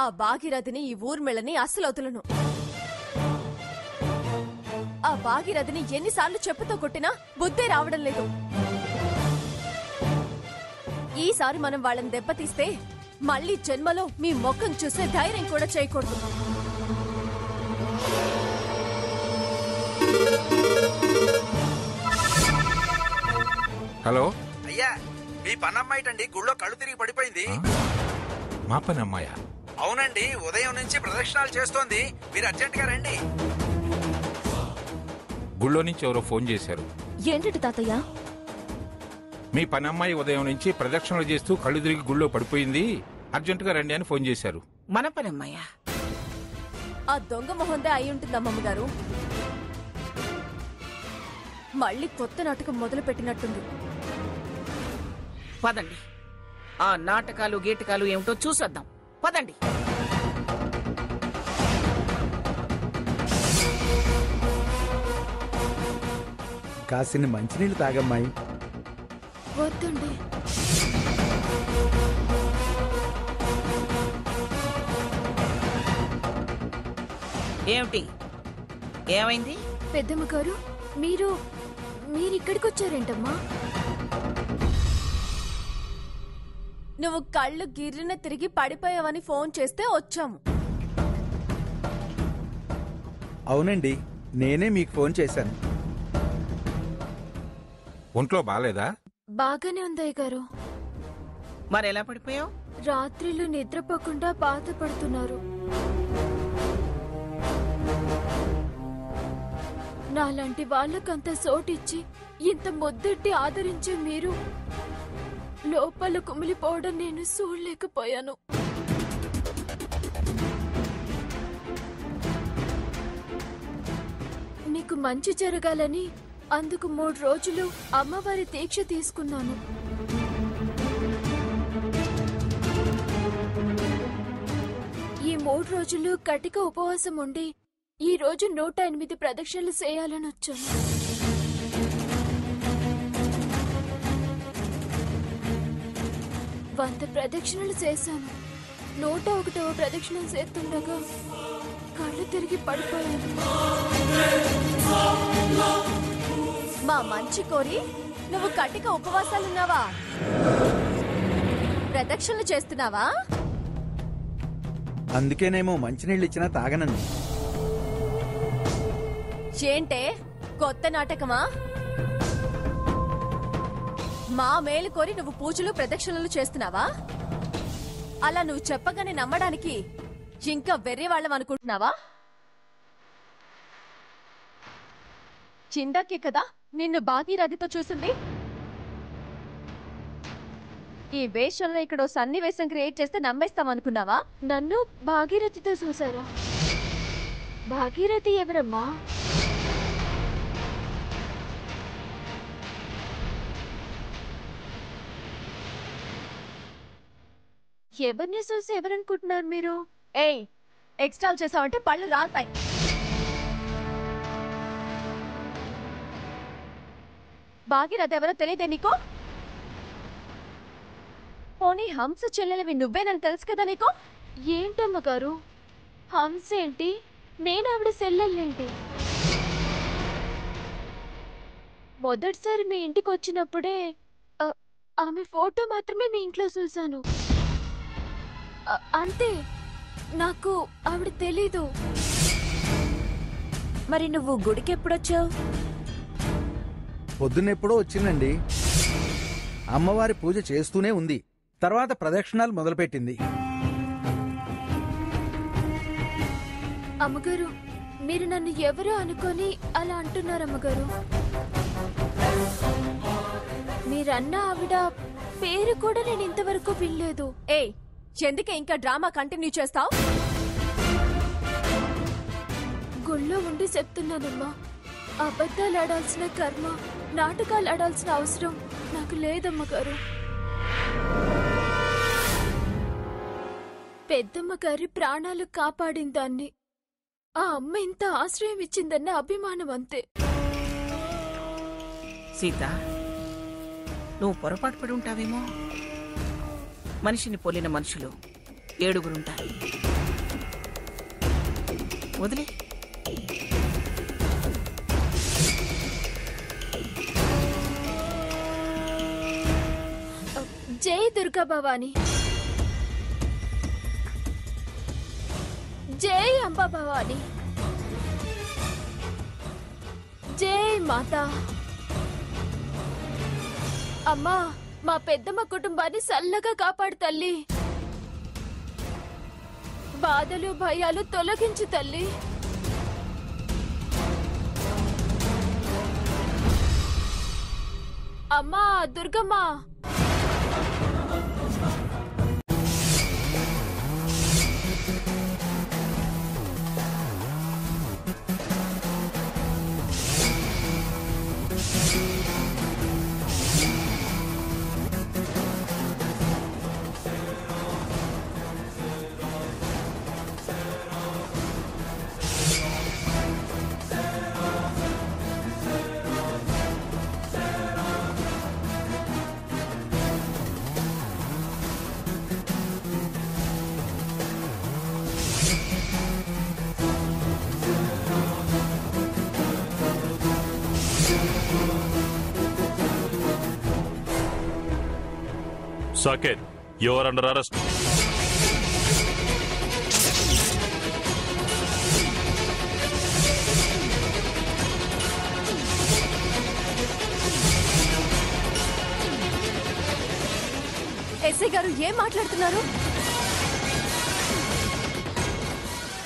ఆ భాగీరథిని ఈ ఊర్మిళని అస్సలు వదలను. ఆ భాగీరథిని ఎన్నిసార్లు చెప్పుతో కొట్టినా బుద్ధే రావడం లేదు. ఈసారి మనం వాళ్ళని దెబ్బతీస్తే మళ్ళీ జన్మలో మీ ముఖం చూసే ధైర్యం కూడా చేయకూడదు. హలో అయ్యా, మీ పనమ్మాయిటండి గుళ్ళో కళ్ళు తిరిగి పడిపోయింది. మా పనమ్మాయా? అవునండి, ఉదయం నుంచి ప్రదక్షిణాలు చేస్తోంది. మీరు అర్జెంట్ గా రండి. గుళ్ళో నుంచి ఎవరో ఫోన్ చేశారు. ఏంటి తాతయ్య? మీ పనమ్మాయి ఉదయం నుంచి ప్రదక్షిణలు చేస్తూ కళ్ళు తిరిగి గుళ్ళో పడిపోయింది, అర్జెంటుగా రండి అని ఫోన్ చేశారు. మన పనమ్మాయా? ఆ దొంగ మొహందే అయి ఉంటుంది అమ్మమ్మగారు. మళ్ళీ కొత్త నాటకం మొదలు పెట్టినట్టుంది. పదండి, ఆ నాటకాలు గీటకాలు ఏమిటో చూసొద్దాం. పదండి. కాసిని మంచినీళ్ళు తాగమ్మాయి. వద్దండి. ఏమిటి, ఏమైంది? పెద్దమ్మ గారు, మీరిక్కడికి వచ్చారేంటమ్మా? నువ్వు కళ్ళు గిర్రిన తిరిగి పడిపోయావని ఫోన్ చేస్తే వచ్చాము. అవునండి, నేనే మీకు ఫోన్ చేశాను. ఒంట్లో బాలేదా? బాగానే ఉందయ్య గారు. మరెలా పడిపోయావు? రాత్రిళ్ళు నిద్రపోకుండా బాధపడుతున్నారు. నాలాంటి వాళ్ళకంత సోటిచ్చి ఇంత ముద్దెట్టి ఆదరించే మీరు లోపల కుమిలిపోవడం నేను చూడలేకపోయాను. నీకు మంచి జరగాలని అందుకు 3 రోజులు అమ్మవారి దీక్ష తీసుకున్నాను. ఈ 3 రోజులు కటిక ఉపవాసం ఉండి ఈ రోజు 108 ప్రదక్షిణలు చేయాలని వచ్చాను. వంద ప్రదక్షిణలు చేశాను. 101వ ప్రదక్షిణ చేస్తుండగా కళ్ళు తిరిగి పడిపోయాను. మా మంచి కోరి నువ్వు కటిక ఉపవాసాలున్నావా? ప్రదక్షిణలు చేస్తున్నావా? అందుకేనేమో మంచినీళ్ళు ఇచ్చినా తాగనను. ఏంటే కొత్త నాటకమా? మా మేలు కోరి నువ్వు పూజలు ప్రదక్షిణలు చేస్తున్నావా? అలా నువ్వు చెప్పగానే నమ్మడానికి ఇంకా వెర్రి వాళ్ళం అనుకుంటున్నావా? చిందాకే కదా నిన్ను భాగీరథితో చూసింది. ఈ వేషంలో ఇక్కడ సన్నివేశం క్రియేట్ చేస్తే నమ్మేస్తామనుకున్నావా? నన్ను భాగీరథితో చూసారా? భాగీరథి ఎవరమ్మా? ఎవరిని చూసి ఎవరనుకుంటున్నారు మీరు? ఏయ్, ఎక్స్ట్రాల్ చేసావంటే పళ్ళు రాస్తాయి. భాగీరథి ఎవరో తెలియదే నీకు? పోనీ హంస చెల్లెలవి నువ్వేనని తెలుసు కదా నీకు? ఏంటమ్మ గారు, హంస ఏంటి, నేను ఆవిడ చెల్లెలేంటి? మొదటిసారి మీ ఇంటికి వచ్చినప్పుడే ఆమె ఫోటో మాత్రమే మీ ఇంట్లో చూశాను. అంతే, నాకు ఆవిడ తెలీదు. మరి నువ్వు గుడికి ఎప్పుడొచ్చావు? పొద్దున్నెప్పుడో వచ్చిందండి. అమ్మవారి పూజ చేస్తూనే ఉంది. తర్వాత ప్రదక్షిణాలు మొదలుపెట్టింది. అమ్మగారు, మీరు నన్ను ఎవరో అనుకొని అలా అంటున్నారమ్మగారు. మీరన్న ఆవిడ పేరు కూడా నేను ఇంతవరకు వినలేదు. ఏయ్, ఎందుకే ఇంకా డ్రామా కంటిన్యూ చేస్తావు? గుళ్ళో ఉండి చెప్తున్నానమ్మా, అబద్ధాలు ఆడాల్సిన కర్మ, నాటకాలు ఆడాల్సిన అవసరం నాకు లేదమ్మగారు. పెద్దమ్మ గారి ప్రాణాలు కాపాడిన దాన్ని, ఆ అమ్మ ఇంత ఆశ్రయం ఇచ్చిందన్న అభిమానం అంతే. సీత, నువ్వు పొరపాటు పడి ఉంటావేమో. మనిషిని పోలిన మనుషులు 7 ఉంటారు. వదిలే. జై దుర్గా భవాని, జై అంబా భవాని, జై మాతా. అమ్మా, మా పెద్దమ్మ కుటుంబాన్ని సల్లగా కాపాడు తల్లి. బాధలు భయాలు తొలగించు తల్లి. అమ్మా Durgamma. Saket, you are under arrest. SI గారు ఏం మాట్లాడుతున్నారు?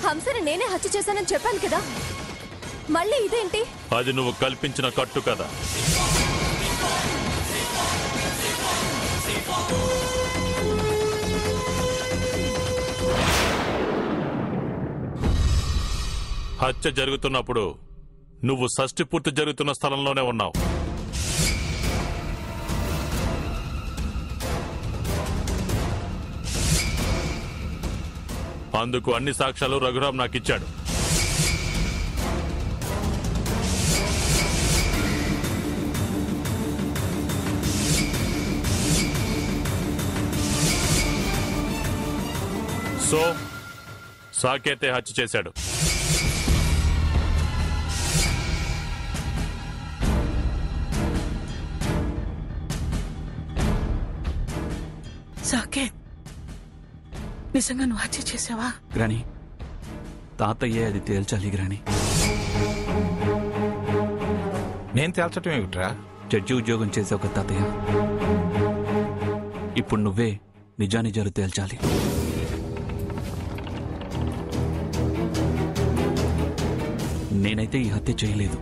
హంసని నేనే హత్య చేశానని చెప్పాను కదా, మళ్ళీ ఇదేంటి? అది నువ్వు కల్పించిన కట్టు కదా. హత్య జరుగుతున్నప్పుడు నువ్వు షష్ఠి పూర్తి జరుగుతున్న స్థలంలోనే ఉన్నావు. అందుకు అన్ని సాక్ష్యాలు రఘురాం నాకిచ్చాడు. సో సాకేతే హత్య చేశాడు. సాకేత్, నిజంగా నువ్వు హత్య చేసావా? గ్రాని, తాతయ్యే అది తేల్చాలి గ్రాని. నేను తేల్చటం ఏమిట్రా? జడ్జి ఉద్యోగం చేసే ఒక తాతయ్య, ఇప్పుడు నువ్వే నిజానిజాలు తేల్చాలి. నేనైతే ఈ హత్య చేయలేదు.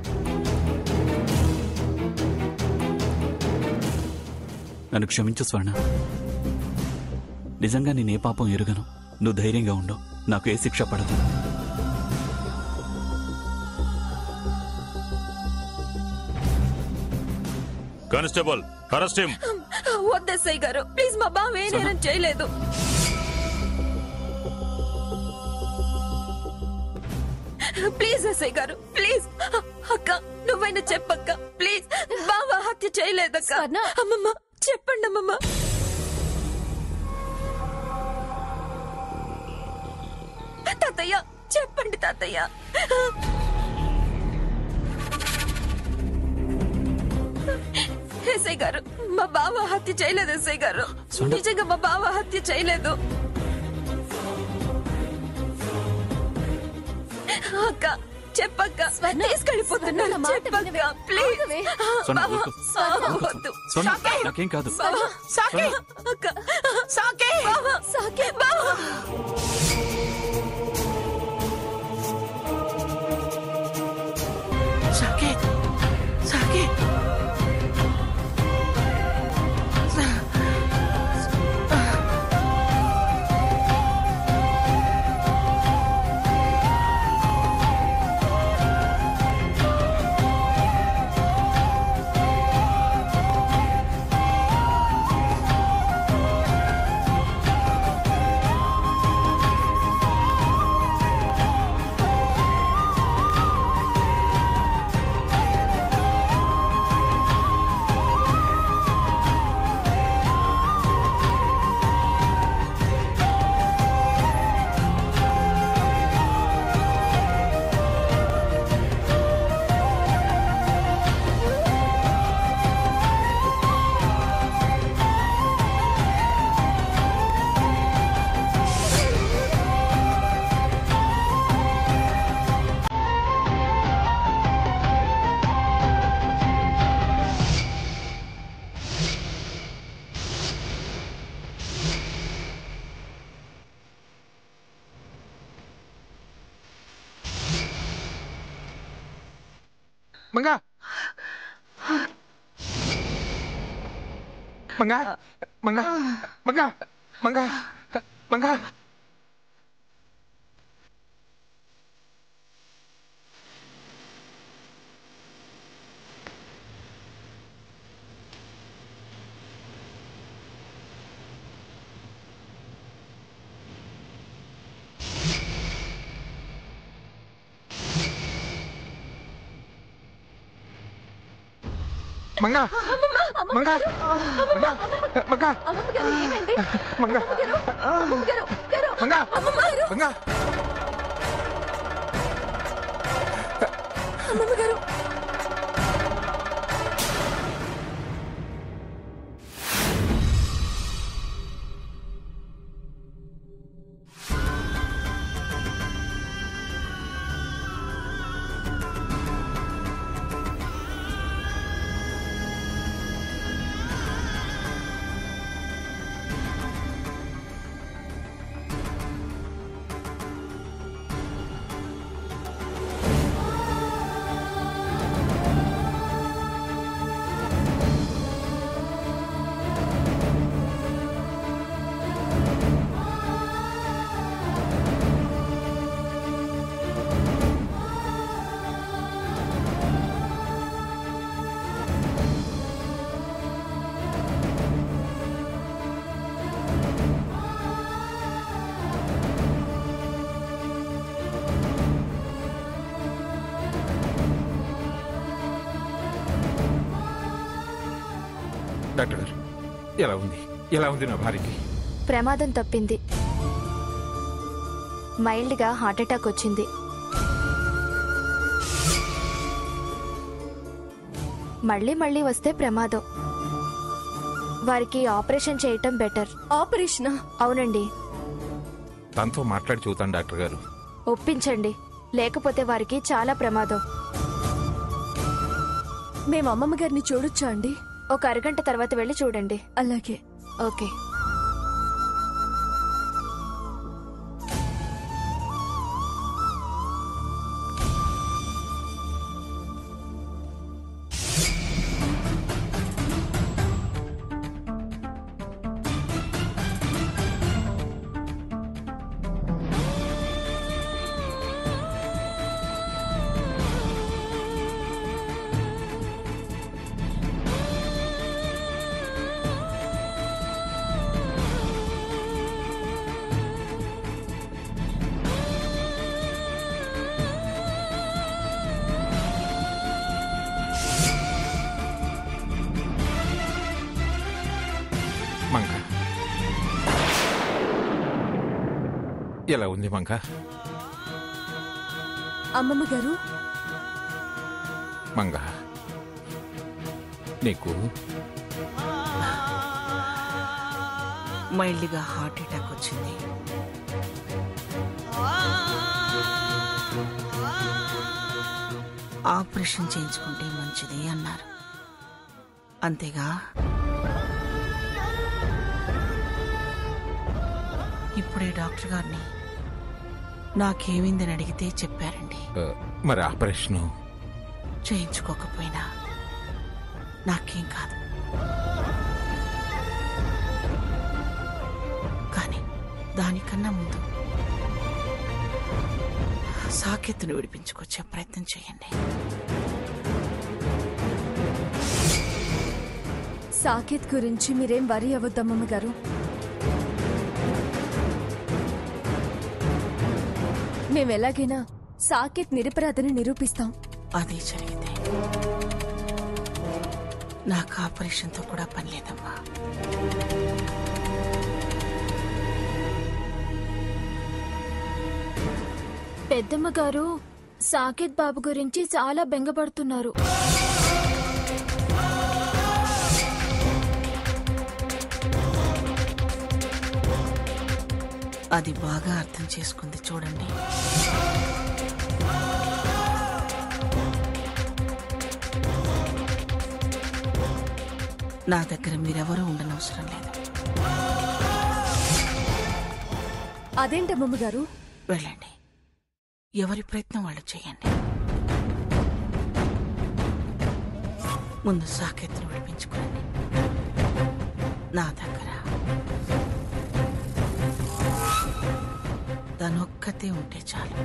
నన్ను క్షమించు స్వర్ణ. నిజంగా నేనే పాపం ఎరుగను. నువ్వు ధైర్యంగా ఉండు, నాకు ఏ శిక్ష పడదు. Constable, arrest him. వద్దెస్ఐ గారు, ప్లీజ్, మా బావ ఏ నేరం చేయలేదు. ప్లీజ్ ఎస్ఐ గారు, ప్లీజ్. అక్క, నువ్వైనా చెప్పక్క, ప్లీజ్. బావ హత్య చేయలేదక్క. అమ్మమ్మ చెప్పండి అమ్మమ్మ. తాతయ్య చెప్పండి తాతయ్య. ఎస్ఐ గారు, మా బావ హత్య చేయలేదు. ఎస్ఐ గారు, నిజంగా మా బావ హత్య చేయలేదు. అక్క చెప్పక్క, తీసుకెళ్ళిపోతున్నారు. చెప్పక్క ప్లీజ్. వద్దు. నాకేం కాదు. అక్క, సాకే బావ. సాకేత్, సాకేత్. మంగా మంగా మంగా మంగా మంగా మంగా మంగా మంగా మంగా మంగా మంగా మంగా మంగా అమ్మమ్మగారు డాక్టర్ గారు ఎలా ఉంది నా భార్యకి? ప్రమాదం తప్పింది. మైల్డ్గా హార్ట్అటాక్ వచ్చింది. మళ్ళీ వస్తే ప్రమాదం. వారికి ఆపరేషన్ చేయటం బెటర్. ఆపరేషనా? అవునండి. తనతో మాట్లాడి చూతాను డాక్టర్ గారు. ఒప్పించండి, లేకపోతే వారికి చాలా ప్రమాదం. మేము అమ్మమ్మ గారిని చూడొచ్చా అండి? ఒక అరగంట తర్వాత వెళ్ళి చూడండి. అలాగే. ఓకే. మంగా ఎలా ఉంది మంగా? అమ్మమ్మ గారు మంగా నీకు మైల్డ్గా హార్ట్ అటాక్ వచ్చింది. ఆపరేషన్ చేయించుకుంటే మంచిది అన్నారు. అంతేగా ఇప్పుడే డాక్టర్ గారిని నాకేమైందని అడిగితే చెప్పారండి. మరి ఆపరేషను చేయించుకోకపోయినా నాకేం కాదు, కానీ దానికన్నా ముందు సాకేత్తును విడిపించుకొచ్చే ప్రయత్నం చేయండి. సాకేత్ గురించి మీరేం వరి అవ్వద్దమ్మమ్మ గారు. మేమెలాగైనా సాకేత్ నిరపరాధని నిరూపిస్తాం. అదే జరిగితే నాకు ఆపరేషన్తో కూడా పని లేదమ్మా. పెద్దమ్మ గారు సాకేత్ బాబు గురించి చాలా బెంగపడుతున్నారు. అది బాగా అర్థం చేసుకుంది చూడండి. నా దగ్గర మీరెవరూ ఉండనవసరం లేదు. అదేంటమ్మమ్మ గారు? వెళ్ళండి, ఎవరి ప్రయత్నం వాళ్ళు చేయండి. ముందు సాకేత్ను విడిపించుకోండి. నా దగ్గర తనొక్కతే ఉంటే చాలు.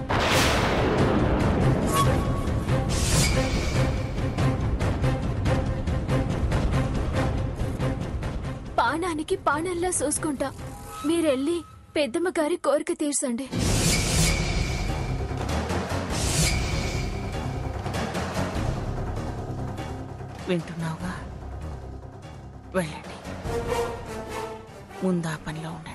పానానికి పానంలా చూసుకుంటా. మీరెళ్ళి పెద్దమ్మ గారి కోరిక తీర్చండి. వింటున్నావుగా? వెళ్ళండి, ముందా పనిలో ఉండండి.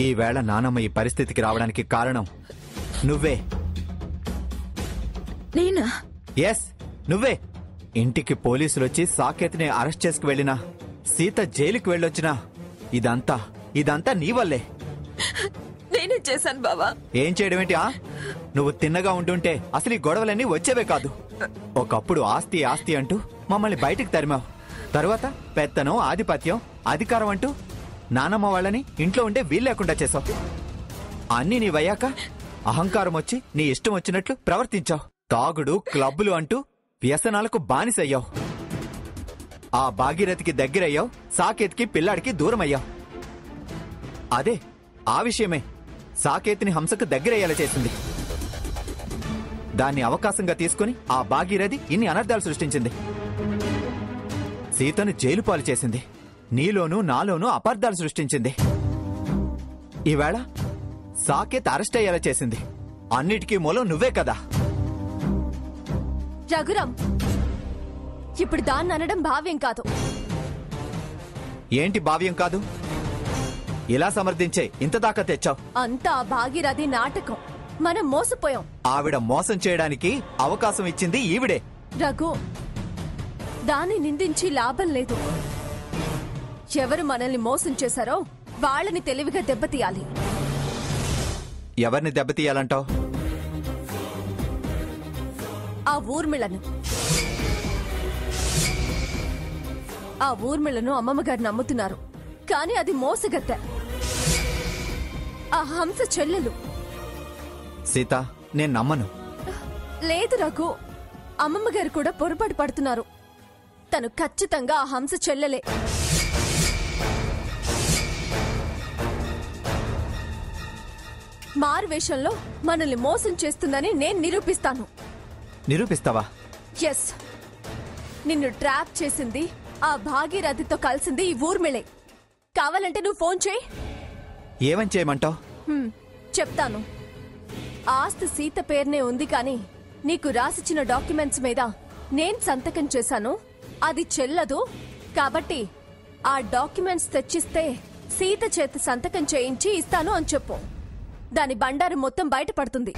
ఈవేళ నానమ్మ ఈ పరిస్థితికి రావడానికి కారణం నువ్వే. నేనా? ఎస్, నువ్వే. ఇంటికి పోలీసులు వచ్చి సాకేత్ని అరెస్ట్ చేసుకు వెళ్ళినా, సీత జైలుకి వెళ్ళొచ్చినా ఇదంతా నీ వల్లే. నేనే చేశాను బావా. ఏం చేయడం ఏంటి? నువ్వు తిన్నగా ఉంటుంటే అసలు ఈ గొడవలన్నీ వచ్చేవే కాదు. ఒకప్పుడు ఆస్తి ఆస్తి అంటూ మమ్మల్ని బయటికి తరిమావు. తరువాత పెత్తనం, ఆధిపత్యం, అధికారం అంటూ నానమ్మ వాళ్ళని ఇంట్లో ఉండే వీలు లేకుండా చేసావు. అన్నీ నీవయ్యాక అహంకారం వచ్చి నీ ఇష్టం వచ్చినట్లు ప్రవర్తించావు. తాగుడు, క్లబ్బులు అంటూ వ్యసనాలకు బానిసయ్యావు. ఆ భాగీరథికి దగ్గరయ్యావు, సాకేత్కి పిల్లాడికి దూరమయ్యావు. అదే ఆ విషయమే సాకేత్ని హంసకు దగ్గరయ్యేలా చేసింది. దాన్ని అవకాశంగా తీసుకుని ఆ భాగీరథి ఇన్ని అనర్థాలు సృష్టించింది. సీతను జైలు పాలు చేసింది. నీలోనూ నాలోనూ అపార్థాలు సృష్టించింది. ఈవేళ సాకేత్ అరెస్ట్ అయ్యేలా చేసింది. అన్నిటికీ మూలం నువ్వే కదా. రఘురాం, ఇప్పుడు దాన్ని అనడం భావ్యం కాదు. ఏంటి భావ్యం కాదు? ఇలా సమర్థించే ఇంత దాకా తెచ్చావు. అంతా ఆ భాగీరథి నాటకం. మనం మోసపోయాం. ఆవిడ మోసం చేయడానికి అవకాశం ఇచ్చింది ఈవిడే. రఘు, దాన్ని నిందించి లాభం లేదు. ఎవరు మనల్ని మోసం చేశారో వాళ్ళని తెలివిగా దెబ్బతీయాలి. ఎవరిని దెబ్బతీయాలంటావు? ఆ ఊర్మిళను. ఆ ఊర్మిళను అమ్మమ్మగారు నమ్ముతున్నారు, కానీ అది మోసగత్తె. ఆ హంస చెల్లెలు. సీత, నేను నమ్మను. లేదు రఘు, అమ్మమ్మగారు కూడా పొరపాటు పడుతున్నారు. తను ఖచ్చితంగా ఆ హంస చెల్లెలే. మారువేషంలో మనల్ని మోసం చేస్తుందని నేను నిరూపిస్తాను. నిరూపిస్తావా? ఎస్, నిన్ను ట్రాప్ చేసింది ఆ భాగీరథితో కలిసింది ఈ ఊర్మిళే. కావాలంటే నువ్వు ఫోన్ చేయి. ఏమని చేయమంటావు? చెప్తాను. ఆస్తి సీత పేరునే ఉంది, కానీ నీకు రాసిచ్చిన డాక్యుమెంట్స్ మీద నేను సంతకం చేశాను. అది చెల్లదు. కాబట్టి ఆ డాక్యుమెంట్స్ తెచ్చిస్తే సీత చేత సంతకం చేయించి ఇస్తాను అని చెప్పు. దాని బండారం మొత్తం బయటపడుతుంది.